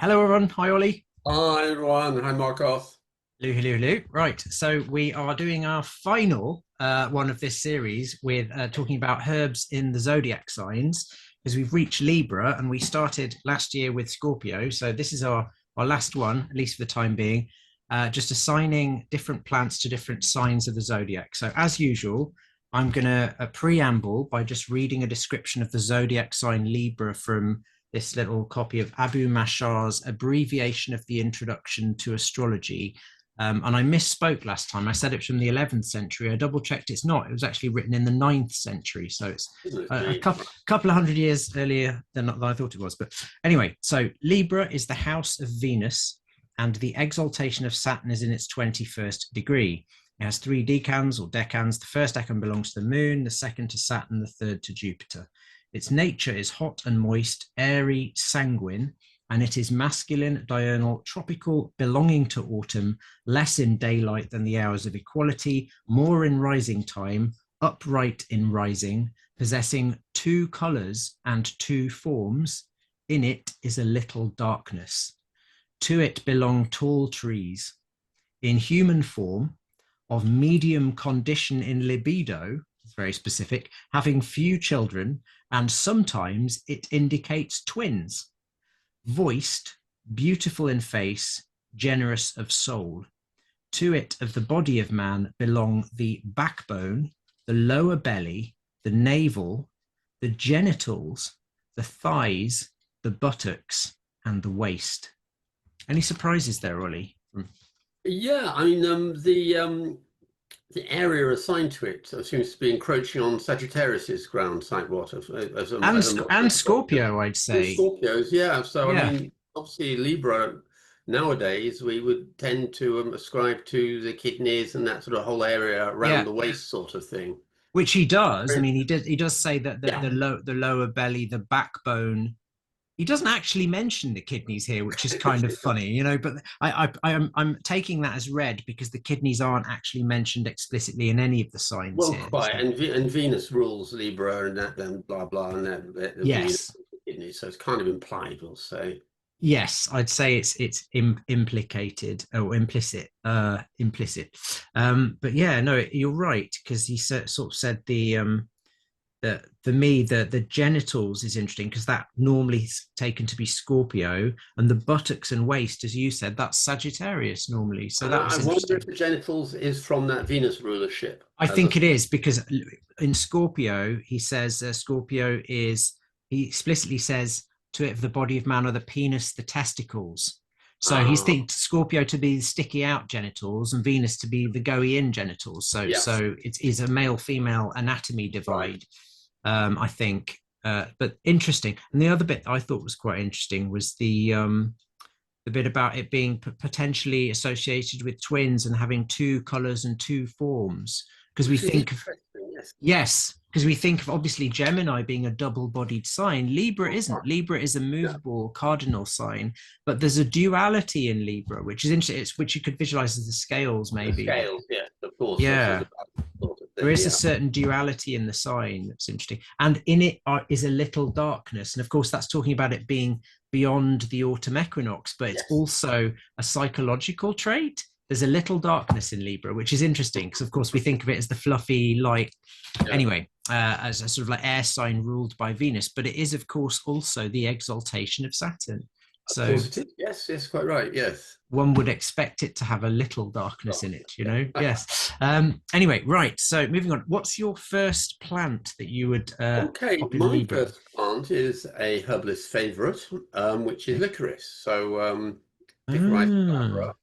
Hello, everyone. Hi, Ollie. Hi everyone, hi Marcos. Hello, hello, hello. Right. So we are doing our final one of this series with talking about herbs in the zodiac signs because we've reached Libra and we started last year with Scorpio. So this is our last one, at least for the time being, just assigning different plants to different signs of the zodiac. So as usual, I'm going to preamble by just reading a description of the zodiac sign Libra from this little copy of Abu Mashar's abbreviation of the introduction to astrology. And I misspoke last time. I said it's from the 11th century. I double checked it's not. It was actually written in the 9th century. So it's Goodness a me. couple of hundred years earlier than I thought it was. But anyway, so Libra is the house of Venus, and the exaltation of Saturn is in its 21st degree. It has three decans or decans. The first decan belongs to the moon, the second to Saturn, the third to Jupiter. Its nature is hot and moist, airy, sanguine, and it is masculine, diurnal, tropical, belonging to autumn, less in daylight than the hours of equality, more in rising time, upright in rising, possessing two colours and two forms. In it is a little darkness. To it belong tall trees. In human form, of medium condition in libido, it's very specific, having few children, and sometimes it indicates twins. Voiced, beautiful in face, generous of soul. To it of the body of man belong the backbone, the lower belly, the navel, the genitals, the thighs, the buttocks, and the waist. Any surprises there, Ollie? Yeah, I mean the area assigned to it seems to be encroaching on Sagittarius's ground somewhat And Scorpio, I'd and say. Scorpios, yeah. So I Yeah, mean, obviously Libra nowadays we would tend to ascribe to the kidneys and that sort of whole area around yeah. the waist sort of thing. Which he does. I mean, he does say that Yeah. the lower belly, the backbone. He doesn't actually mention the kidneys here, which is kind of funny, But I'm taking that as read because the kidneys aren't actually mentioned explicitly in any of the signs Well, here. quite, So and Venus rules Libra, and that, then blah blah, and that Venus yes, kidneys. So it's kind of implied, we'll say. yes, I'd say it's implicated or implicit. But yeah, no, you're right because he sort of said that for me the genitals is interesting because that normally is taken to be Scorpio, and the buttocks and waist, as you said, that's Sagittarius normally. So And that I was wonder interesting. if the genitals is from that Venus rulership I as a. think it is because in Scorpio he says Scorpio is, he explicitly says to it of the body of man are the penis, the testicles. So he's Ah, thinking Scorpio to be the sticky out genitals and Venus to be the goey in genitals. So yes, it is a male female anatomy right. divide, I think. But interesting. And the other bit I thought was quite interesting was the bit about it being potentially associated with twins and having two colors and two forms. Because we Which is think of, interesting, yes. yes, because we think of obviously Gemini being a double-bodied sign. Libra isn't. Libra is a Yeah. movable cardinal sign, but there's a duality in Libra, which is interesting. It's, which you could visualize as the scales, The maybe. scales, yes, of course, this is Yeah, about sort of there thing, is a yeah. certain duality in the sign that's interesting, and in it is a little darkness, and of course that's talking about it being beyond the autumn equinox, but it's Yes. also a psychological trait. There's a little darkness in Libra, which is interesting because of course we think of it as the fluffy light, Yeah. anyway, as a sort of like air sign ruled by Venus, but it is of course also the exaltation of Saturn. Of So course it is. Yes, yes, quite right. Yes. one would expect it to have a little darkness Oh, in it, yeah. Yes. Anyway, right. So moving on. What's your first plant that you would Okay, pop in my Libra? first plant is a herbalist favorite, which is Okay. licorice. So, licorice Ah, glabra.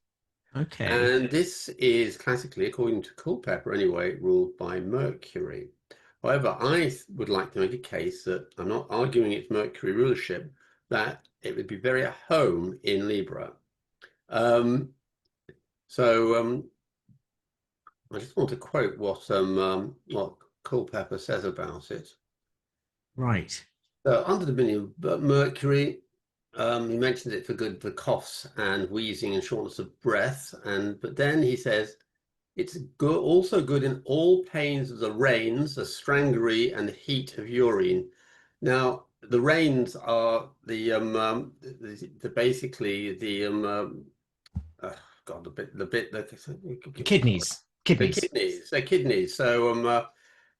okay. And this is classically, according to Culpeper anyway, ruled by Mercury. However, would like to make a case that I'm not arguing it's Mercury rulership, that it would be very at home in Libra. Um, so I just want to quote what Culpeper says about it. Right. So under the dominion of Mercury, he mentions it for good for coughs and wheezing and shortness of breath, but then he says it's good, also good in all pains of the reins, the strangury, and the heat of urine. Now, the rains are basically uh, God, The kidneys, the kidneys. kidneys, the kidneys.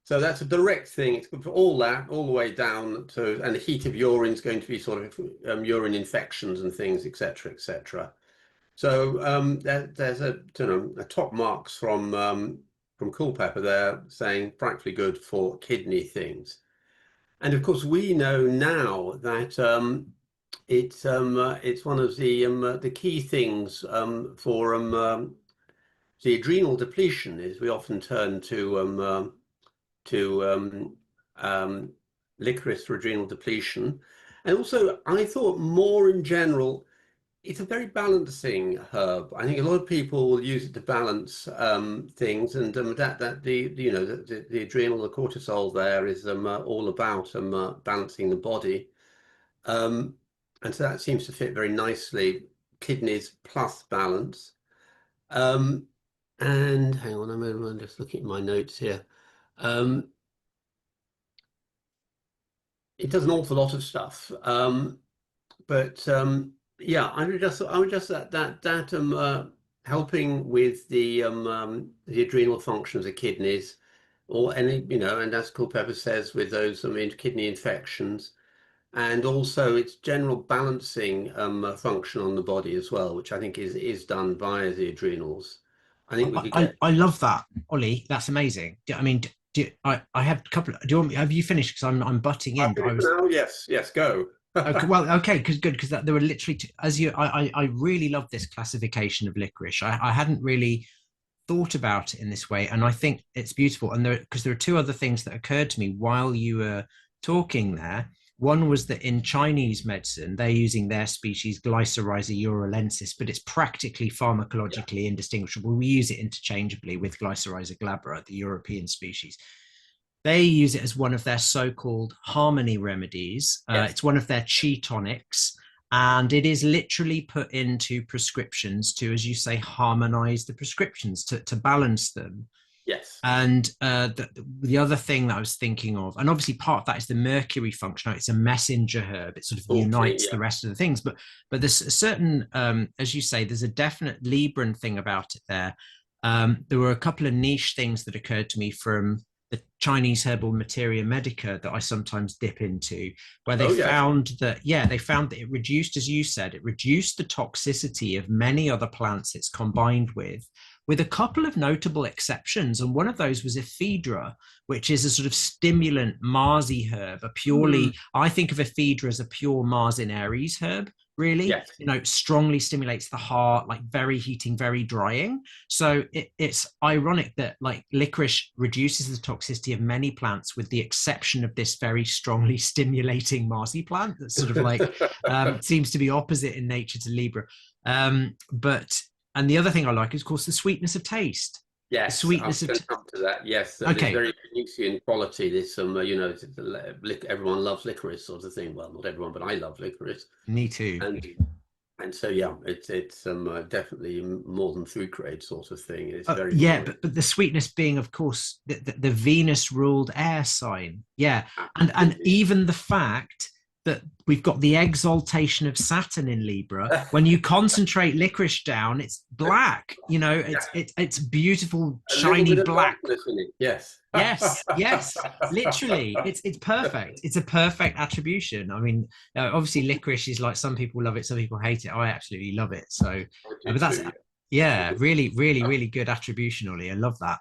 So that's a direct thing. It's good for all that, all the way down to, and the heat of urine is going to be sort of urine infections and things, etc., etc. So there's a top marks from Culpeper there saying practically good for kidney things. And of course, we know now that it's one of the key things for the adrenal depletion is we often turn to licorice for adrenal depletion. And also, I thought more in general, it's a very balancing herb. I think a lot of people will use it to balance things, and that the adrenal, the cortisol there is all about balancing the body, and so that seems to fit very nicely. Kidneys plus balance. Um, and hang on, I'm just looking at my notes here. Um, it does an awful lot of stuff. But yeah, I would just that helping with the adrenal function of the kidneys, or any and as Culpeper says, with those kidney infections, and also its general balancing function on the body as well, which I think is done via the adrenals. I think we could get. I love that, Ollie. That's amazing. I mean, I have a couple. Do you want me? Have you finished? Because I'm butting in. But I was Now, yes, yes, go. okay. Well, okay, because good because there were literally as you. I really love this classification of licorice. I hadn't really thought about it in this way, and I think it's beautiful. And there are two other things that occurred to me while you were talking there. One was that in Chinese medicine, they're using their species Glycyrrhiza urolensis, but it's practically pharmacologically indistinguishable. We use it interchangeably with Glycyrrhiza glabra, the European species. They use it as one of their so-called harmony remedies. Yes, It's one of their chi tonics, and it is literally put into prescriptions to, as you say, harmonize the prescriptions to balance them. yes, And the other thing that I was thinking of, and obviously part of that is the mercury function. It's a messenger herb. It sort of unites the rest of the things. But there's a certain, as you say, there's a definite Libran thing about it there. There were a couple of niche things that occurred to me from the Chinese herbal materia medica that I sometimes dip into, where they found that, they found that it reduced, as you said, it reduced the toxicity of many other plants it's combined with a couple of notable exceptions. And one of those was ephedra, which is a sort of stimulant Marsy herb, I think of ephedra as a pure Mars in Aries herb, really. yes. Strongly stimulates the heart, like very heating, very drying. So it's ironic that like licorice reduces the toxicity of many plants with the exception of this very strongly stimulating Marsy plant that sort of like seems to be opposite in nature to Libra. And the other thing I like is, of course, the sweetness of taste. Yes, the sweetness I'm going to come to that. Yes, okay. This very Venetian quality. This everyone loves licorice sort of thing. Well, not everyone, but I love licorice. Me too. And so yeah, it's definitely more than food grade sort of thing. It's very but the sweetness being, of course, the Venus ruled air sign. Yeah, and even the fact that we've got the exaltation of Saturn in Libra. When you concentrate licorice down, it's black. It's beautiful, shiny black. Yes. yes, literally, it's perfect. It's a perfect attribution. I mean, obviously, licorice is like some people love it, some people hate it. I absolutely love it. So, but that's really, really, really good attribution, Ollie. I love that.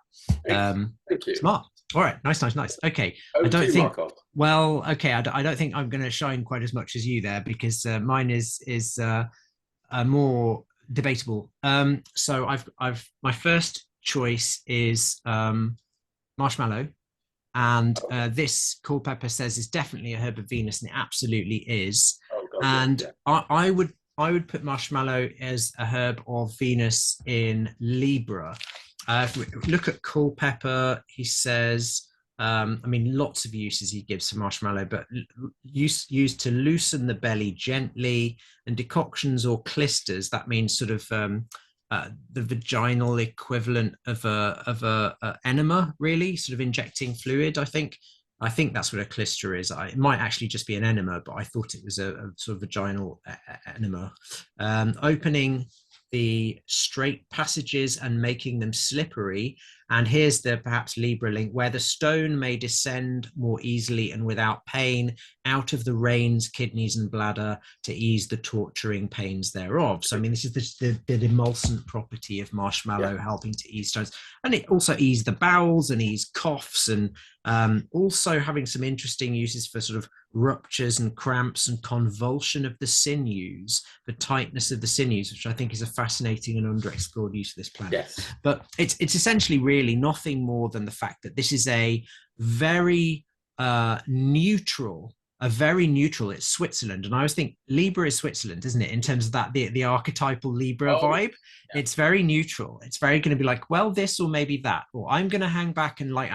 Thank you. Smart. All right, nice. Okay, I don't think. Well, okay, I don't think I'm going to shine quite as much as you there because mine is more debatable. So I've my first choice is marshmallow, and this Culpeper says is definitely a herb of Venus, and it absolutely is. I would put marshmallow as a herb of Venus in Libra. If we look at Culpeper, he says, lots of uses he gives for marshmallow, but used to loosen the belly gently, and decoctions or clysters. That means sort of the vaginal equivalent of a enema, really, sort of injecting fluid, I think. I think that's what a clyster is. It might actually just be an enema, but I thought it was a sort of vaginal enema. Opening the straight passages and making them slippery. And here's the perhaps Libra link, where the stone may descend more easily and without pain out of the reins, kidneys, and bladder to ease the torturing pains thereof. So, I mean, this is the emulsant property of marshmallow, helping to ease stones. And it also ease the bowels and ease coughs, and also having some interesting uses for sort of ruptures and cramps and convulsion of the sinews, the tightness of the sinews, which I think is a fascinating and underexplored use of this plant. Yes. But it's essentially really nothing more than the fact that this is a very neutral, it's Switzerland. And I always think Libra is Switzerland, isn't it? In terms of that, the archetypal Libra vibe. Yeah. It's very neutral. It's very going to be like, well, this or maybe that, or I'm going to hang back and like,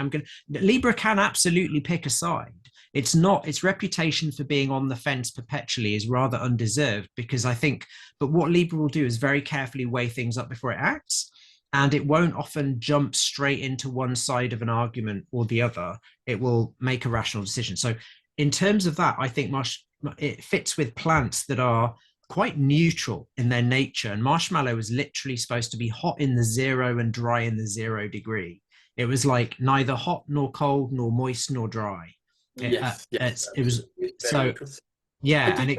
Libra can absolutely pick a side. It's not, its reputation for being on the fence perpetually is rather undeserved, because I think, but what Libra will do is very carefully weigh things up before it acts. And it won't often jump straight into one side of an argument or the other. It will make a rational decision. So in terms of that, I think it fits with plants that are quite neutral in their nature. And marshmallow is literally supposed to be hot in the 0 and dry in the 0 degree. It was like neither hot nor cold nor moist nor dry. Yes, it was so. Yeah, and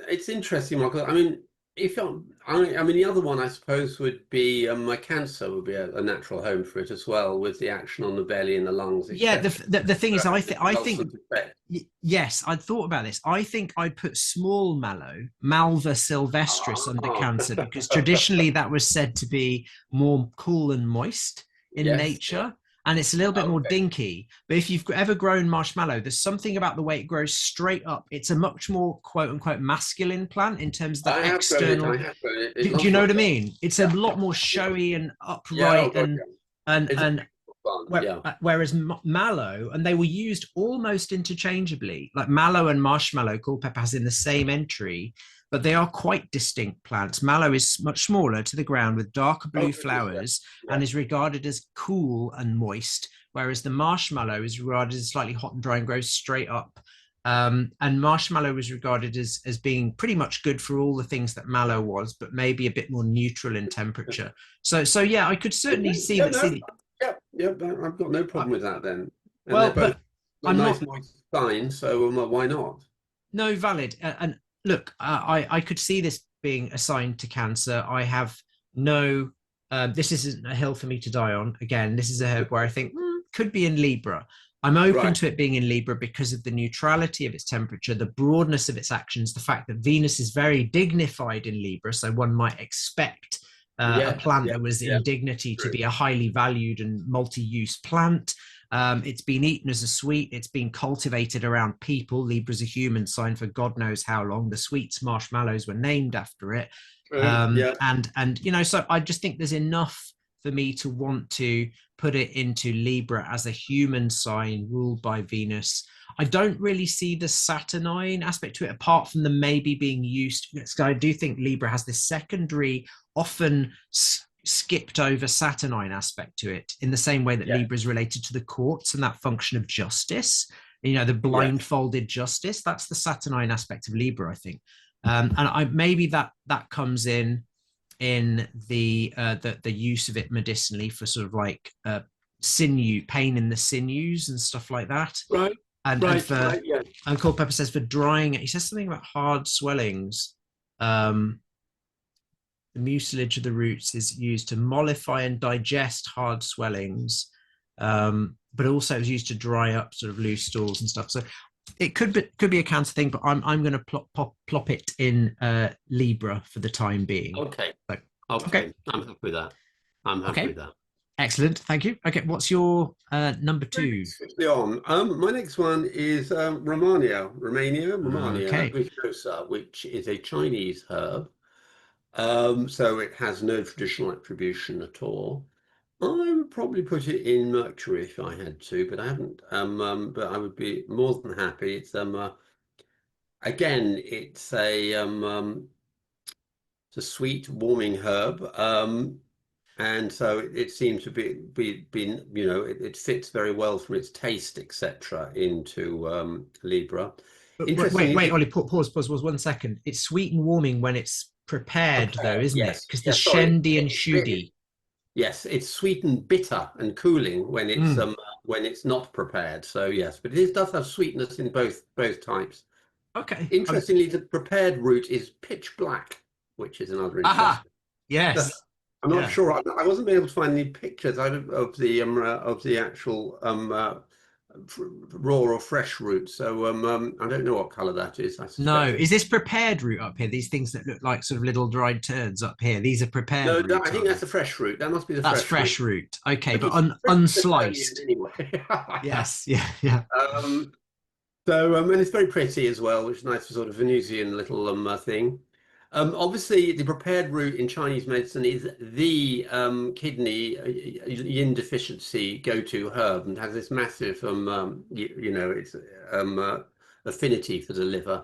it's interesting, Michael. I mean, I mean, the other one I suppose would be my Cancer would be a natural home for it as well, with the action on the belly and the lungs. Yeah, the thing is, I think yes, I'd thought about this. I think I'd put small mallow, Malva sylvestris, under Cancer, because traditionally that was said to be more cool and moist in nature. And it's a little bit more dinky. But if you've ever grown marshmallow, there's something about the way it grows straight up. It's a much more quote unquote masculine plant in terms of the external. Do you know what I mean? It's a lot more showy and upright whereas mallow, and they were used almost interchangeably, like mallow and marshmallow, Culpeper has in the same entry, but they are quite distinct plants. Mallow is much smaller to the ground with darker blue flowers and is regarded as cool and moist, whereas the marshmallow is regarded as slightly hot and dry and grows straight up. And marshmallow was regarded as being pretty much good for all the things that mallow was, but maybe a bit more neutral in temperature. So yeah, I could certainly see that. I've got no problem with that then. And well, but I'm nice moist sign, so why not? No, valid. And look, I could see this being assigned to Cancer. I have no, this isn't a hill for me to die on. Again, this is a herb where I think could be in Libra. I'm open to it being in Libra because of the neutrality of its temperature, the broadness of its actions, the fact that Venus is very dignified in Libra. So one might expect a plant that was in dignity to be a highly valued and multi-use plant. It's been eaten as a sweet. It's been cultivated around people. Libra's a human sign for God knows how long. The sweets, marshmallows, were named after it. And you know, so I just think there's enough for me to want to put it into Libra as a human sign ruled by Venus. I don't really see the Saturnine aspect to it, apart from the maybe being used. I do think Libra has this secondary, often skipped over Saturnine aspect to it, in the same way that Libra is related to the courts and that function of justice, you know, the blindfolded justice. That's the Saturnine aspect of Libra, I think. And maybe that comes in the use of it medicinally for sort of like sinew, pain in the sinews and stuff like that. And Culpeper says for drying it, he says something about hard swellings. The mucilage of the roots is used to mollify and digest hard swellings, but also is used to dry up sort of loose stools and stuff. So it could be a Cancer thing, but I'm going to plop it in Libra for the time being. Okay. Okay. I'm happy with that. I'm happy with that. Excellent. Thank you. Okay. What's your number 2? My next one is Romania, Vicosa, which is a Chinese herb. So it has no traditional attribution at all. I would probably put it in Mercury if I had to, but I haven't. But I would be more than happy. It's again, it's a sweet warming herb. And so it seems to be it fits very well from its taste, etc., into Libra. But wait, Interestingly, wait, Ollie, pause 1 second. It's sweet and warming when it's prepared, though, prepared, isn't it? yes, Because there's yes. Sorry, shendy and shudi. yes, it's sweet and bitter and cooling Mm. when it's not prepared. So yes, but it does have sweetness in both types. Okay. Interestingly, the prepared route is pitch black, which is another Aha. interesting. Yes. I'm not Yeah. sure. I wasn't able to find any pictures of the actual raw or fresh root. So I don't know what color that is. I No. suspect it. Is this prepared root up here? These things that look like sort of little dried turds up here. These are prepared No, roots, I are think that's they? the fresh root. That must be the That's fresh root. fresh root. Okay, But but it's pretty draconian unsliced. anyway. Yes. Yeah. Yeah. um, and it's very pretty as well, which is nice for sort of Venusian little thing. Obviously, the prepared root in Chinese medicine is the kidney yin deficiency go-to herb, and has this massive it's affinity for the liver.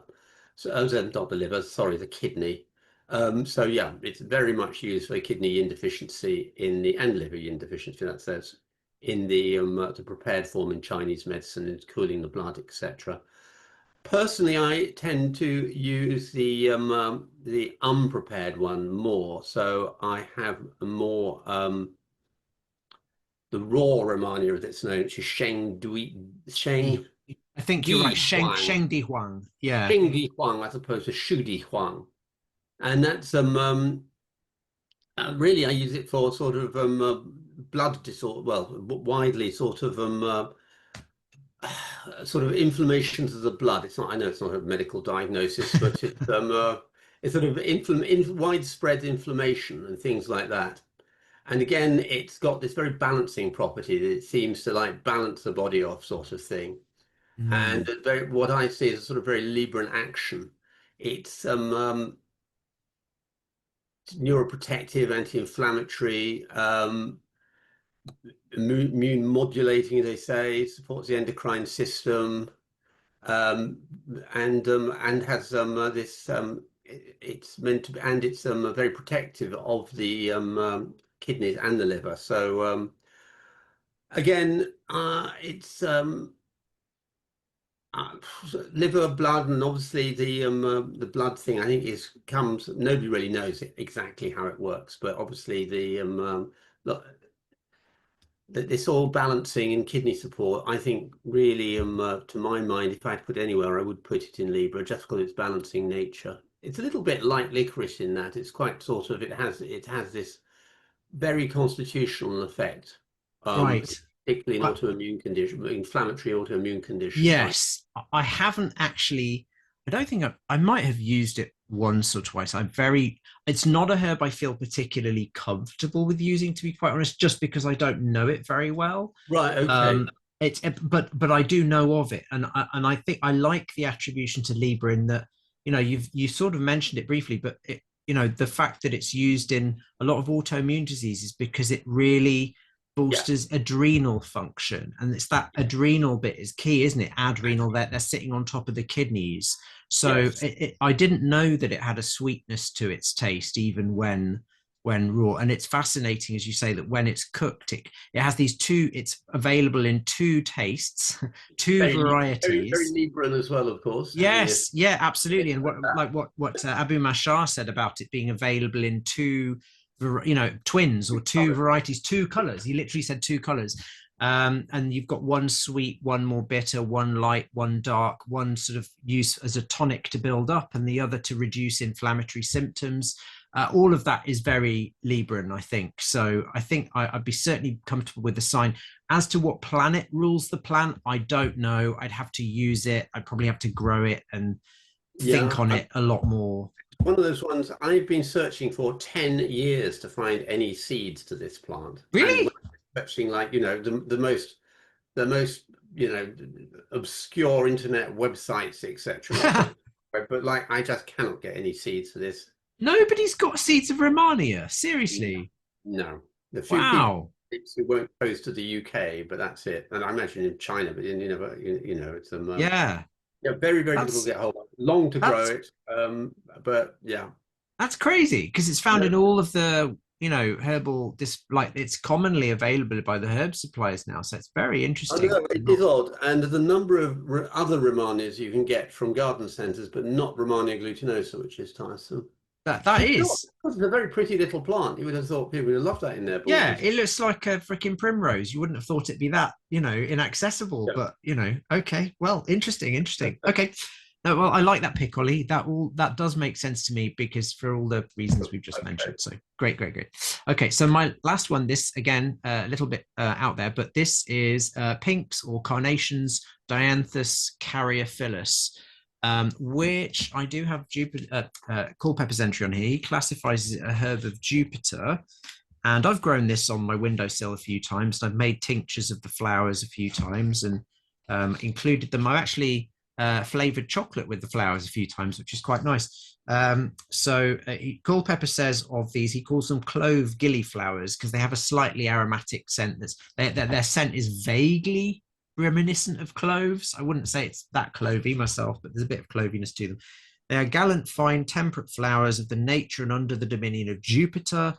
So, not the liver, sorry, the kidney. So yeah, it's very much used for kidney yin deficiency and liver yin deficiency. That says in the prepared form in Chinese medicine, it's cooling the blood, etc. Personally, I tend to use the unprepared one more. So I have a more the raw Romania as it's known, which is Sheng I think you're right. Di Huang, Sheng Di Huang. Yeah. Sheng Di Huang as opposed to Shu Di Huang, and that's really I use it for sort of blood disorder, well, widely sort of inflammations of the blood. It's not, I know it's not a medical diagnosis, but it's sort of widespread inflammation and things like that. And again, it's got this very balancing property that it seems to like balance the body off, sort of thing. And Mm. what I see is a sort of very Libran action. It's neuroprotective, anti-inflammatory, immune modulating, they say, supports the endocrine system, um, and has this it's meant to be, and it's very protective of the kidneys and the liver. So again, it's uh, liver, blood, and obviously the blood thing. I think is comes. Nobody really knows exactly how it works, but obviously this all balancing and kidney support, I think really, to my mind, if I had to put it anywhere, I would put it in Libra just because it's balancing nature. It's a little bit like licorice in that it's quite sort of it has this very constitutional effect, Right. particularly in I, autoimmune condition, inflammatory autoimmune conditions. yes. I haven't actually. I don't think I might have used it once or twice. It's not a herb I feel particularly comfortable with using, to be quite honest, just because I don't know it very well. Right. Okay. Um, but I do know of it, and I think I like the attribution to Libra in that you sort of mentioned it briefly, but the fact that it's used in a lot of autoimmune diseases because it really Yeah. bolsters adrenal function, and it's that adrenal bit is key, isn't it? Adrenal, that they're sitting on top of the kidneys. So Yes. I didn't know that it had a sweetness to its taste, even when raw. And it's fascinating, as you say, that when it's cooked, it has these two. It's available in two tastes, two Very varieties. Libran as well, of course, having it Yes, yeah, absolutely. And like that. what Abu Mashar said about it being available in two, twins or two varieties, two colors. He literally said two colors. And you've got one sweet, one more bitter, one light, one dark, one sort of use as a tonic to build up, and the other to reduce inflammatory symptoms. All of that is very Libran, I think. So I think I'd be certainly comfortable with the sign. As to what planet rules the plant, I don't know. I'd have to use it. I'd probably have to grow it and think Yeah, on it a lot more. one of those ones I've been searching for 10 years to find any seeds to this plant. And Really? searching like, the most, obscure internet websites, etc. But like I just cannot get any seeds for this. Nobody's got seeds of Romania. No. Seriously. No. The few people Wow. who won't post to the UK, but that's it. And I imagine in China, but it's Yeah. yeah, very, very difficult to That's get hold of. Long to grow that's it, but yeah. that's crazy because it's found No, in all of the herbal, this, like, it's commonly available by the herb suppliers now, so it's very I interesting. know, it is odd. And there's a number of other Romanes you can get from garden centres, but not Romania glutinosa, which is tiresome. That It's not, is, because it's a very pretty little plant. You would have thought people would have loved that in their yeah, borders. it looks like a freaking primrose. You wouldn't have thought it'd be that, inaccessible, Yeah. but okay, well, interesting. Okay. No, well, I like that pick, Ollie. That does make sense to me, because for all the reasons we've just mentioned. So great. Okay, so my last one, this again, a little bit out there, but this is pinks or carnations, Dianthus caryophyllus, which I do have Jupiter, Culpeper's entry on here. He classifies it a herb of Jupiter. And I've grown this on my windowsill a few times. I've made tinctures of the flowers a few times and included them. I've actually flavored chocolate with the flowers a few times, which is quite nice. Culpeper says of these, he calls them clove gilliflowers because they have a slightly aromatic scent. Their scent is vaguely reminiscent of cloves. I wouldn't say it's that clovey myself, but there's a bit of cloviness to them. They are gallant, fine, temperate flowers of the nature and under the dominion of Jupiter.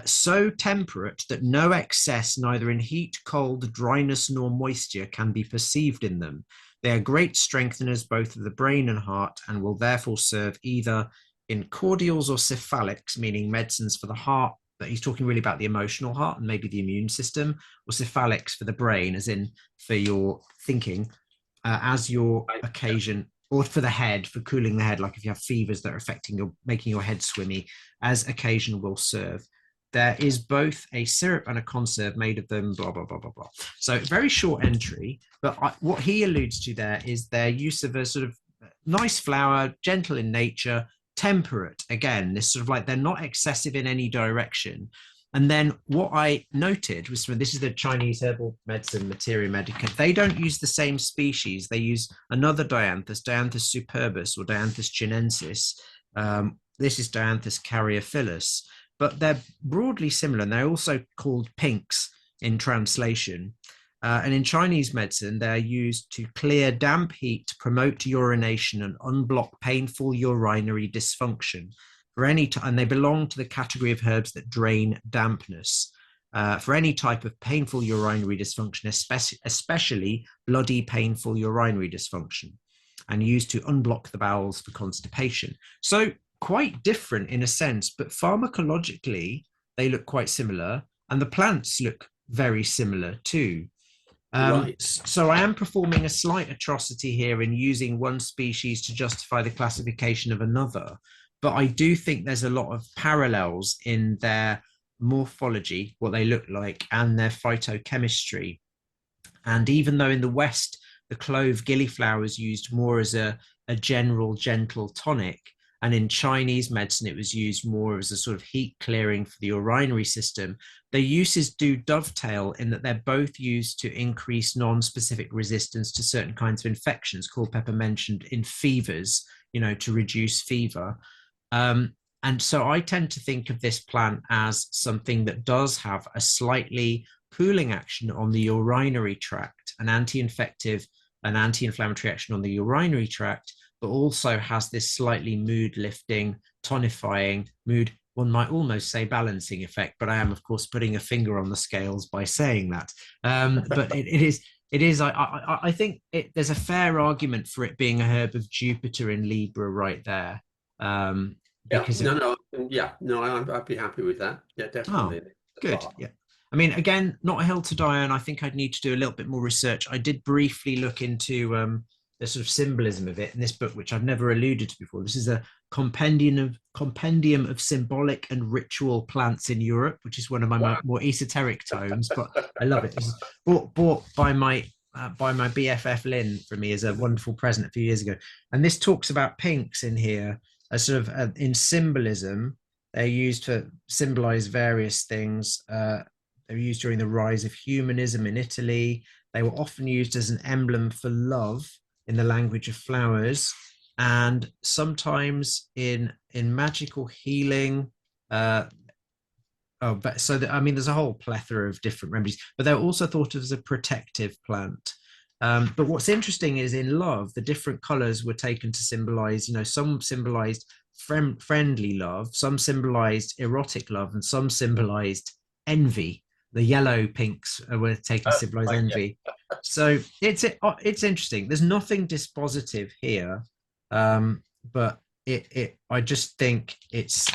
So temperate that no excess, neither in heat, cold, dryness, nor moisture, can be perceived in them. They are great strengtheners both of the brain and heart, and will therefore serve either in cordials or cephalics, meaning medicines for the heart, but he's talking really about the emotional heart and maybe the immune system, or cephalics for the brain, as in for your thinking, as your occasion, or for the head, for cooling the head, like if you have fevers that are making your head swimmy, as occasion will serve. There is both a syrup and a conserve made of them, blah, blah, blah, blah, blah. So very short entry, but what he alludes to there is their use of a sort of nice flower, gentle in nature, temperate. Again, this sort of like, they're not excessive in any direction. And then what I noted was, this is the Chinese herbal medicine, Materia Medica. They don't use the same species. They use another Dianthus, Dianthus superbus or Dianthus chinensis. This is Dianthus caryophyllus. But they're broadly similar, and they're also called pinks in translation. And in Chinese medicine, they're used to clear damp heat, promote urination, and unblock painful urinary dysfunction. And they belong to the category of herbs that drain dampness. For any type of painful urinary dysfunction, especially bloody painful urinary dysfunction, and used to unblock the bowels for constipation. So quite different in a sense, but pharmacologically they look quite similar, and the plants look very similar too. Right. So I am performing a slight atrocity here in using one species to justify the classification of another, but I do think there's a lot of parallels in their morphology, what they look like, and their phytochemistry. And even though in the West the clove gilliflower is used more as a general gentle tonic, and in Chinese medicine, it was used more as a sort of heat clearing for the urinary system, their uses do dovetail in that they're both used to increase non-specific resistance to certain kinds of infections. Culpeper mentioned in fevers, to reduce fever. And so I tend to think of this plant as something that does have a slightly cooling action on the urinary tract, an anti-infective, an anti-inflammatory action on the urinary tract, but also has this slightly mood lifting, tonifying mood, one might almost say balancing effect, but I am of course putting a finger on the scales by saying that. But it is, I think there's a fair argument for it being a herb of Jupiter in Libra right there. I'd be happy with that. Yeah, definitely. Oh, good. Yeah. I mean, again, not a hill to die on. I think I'd need to do a little bit more research. I did briefly look into the sort of symbolism of it in this book, which I've never alluded to before. This is a compendium of symbolic and ritual plants in Europe, which is one of my more esoteric tomes, but I love it. This is bought by my BFF Lynn for me as a wonderful present a few years ago. And this talks about pinks in here as sort of in symbolism. They're used to symbolize various things. They were used during the rise of humanism in Italy. They were often used as an emblem for love in the language of flowers, and sometimes in magical healing. There's a whole plethora of different remedies, but they're also thought of as a protective plant. But what's interesting is in love, the different colors were taken to symbolize, some symbolized friendly love, some symbolized erotic love, and some symbolized envy. The yellow pinks were taken to symbolize envy. So it's interesting. There's nothing dispositive here, but I just think it's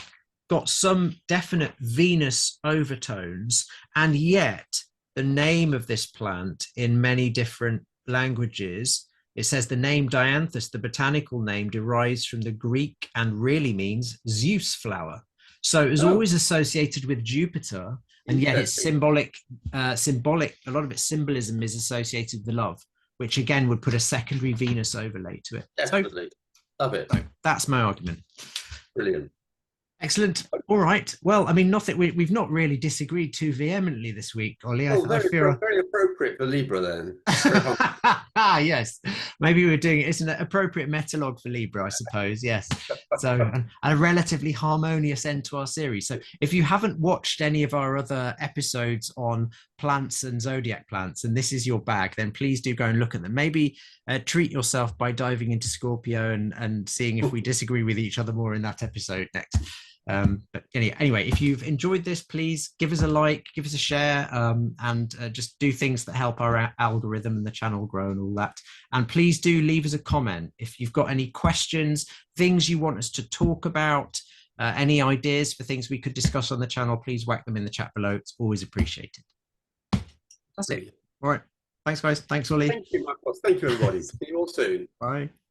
got some definite Venus overtones, and yet the name of this plant in many different languages, it says the name dianthus, the botanical name, derives from the Greek and really means Zeus flower. So it was always associated with Jupiter, and yet it's symbolic. A lot of its symbolism is associated with love, which again would put a secondary Venus overlay to it. Definitely. Love it. So that's my argument. Brilliant. Excellent. All right. Well, I mean, nothing. We've not really disagreed too vehemently this week, Ollie. Very appropriate for Libra then. Yes. Maybe we're doing it's an appropriate metalogue for Libra, I suppose. Yes. So, and a relatively harmonious end to our series. So, if you haven't watched any of our other episodes on plants and zodiac plants, and this is your bag, then please do go and look at them. Maybe treat yourself by diving into Scorpio and seeing if we disagree with each other more in that episode next. But anyway, if you've enjoyed this, please give us a like, give us a share, and just do things that help our algorithm and the channel grow and all that. And please do leave us a comment if you've got any questions, things you want us to talk about, any ideas for things we could discuss on the channel. Please whack them in the chat below. It's always appreciated. That's it. All right. Thanks, guys. Thanks, Ollie. Thank you, Marcos. Thank you, everybody. See you all soon. Bye.